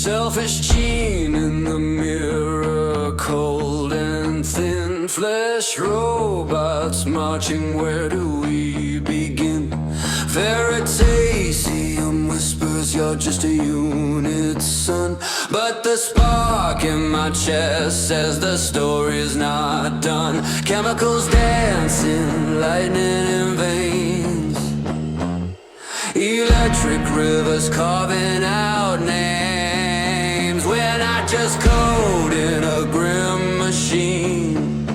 Selfish gene in the mirror, cold and thin. Flesh robots marching, where do we begin? Veritasium whispers you're just a unit, son. But the spark in my chest says the story's not done. Chemicals dancing, lightning in veins, electric rivers carving out names. We're not just code in a grim machine.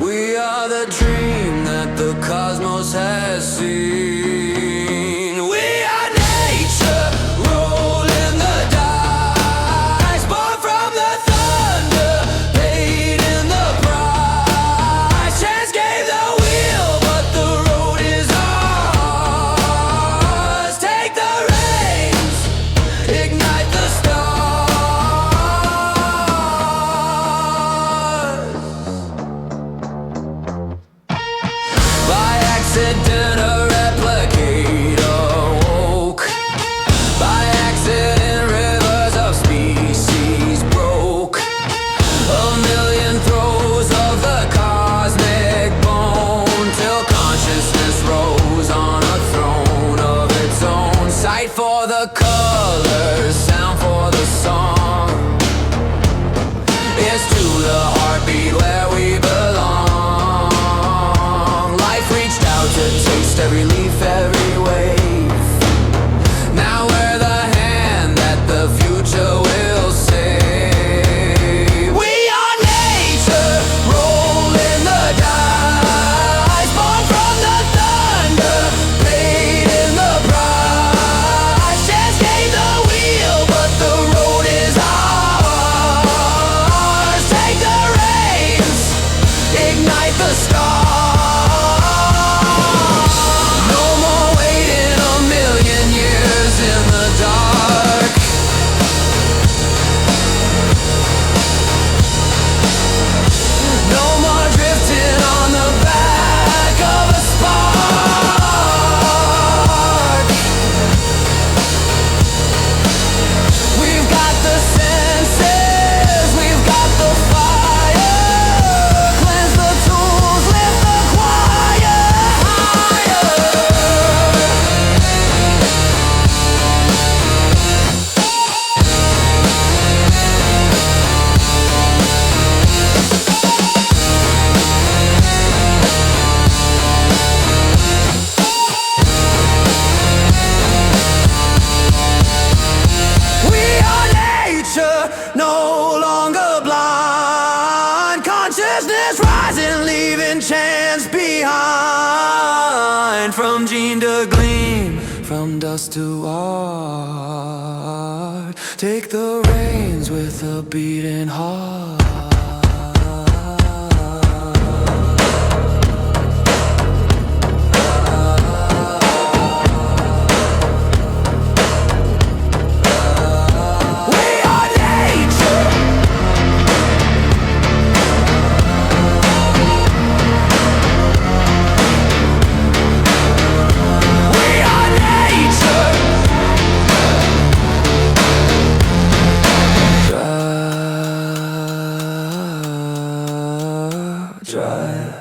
We are the dream that the cosmos has seen. We are nature, rolling the dice, born from the thunder, paid in the price. Chance gave the wheel, but the road is ours. Take the reins, ignite the stars. By accident, a replicator woke. By accident, rivers of species broke. A million throws of the cosmic bone, till consciousness rose on a throne of its own. Sight for the colors, sound for the song. It's to the heartbeat where we belong. Life reached out to taste every leaf, every wave. Now we're the hand that the future will save. We are nature, rolling the dice, born from the thunder, paid in the price. Chance gave the wheel, but the road is ours. Take the reins, ignite the stars. No more waiting a million years in the dark. No more drifting on the back of a spark. We've got the senses, we've got the fire. Cleanse the tools, lift the choir higher. We are nature, no longer blind. Consciousness rising, leaving chance behind. From gene to gleam, from dust to art. Take the reins with a beating heart. We are nature. We are nature. Drive, drive.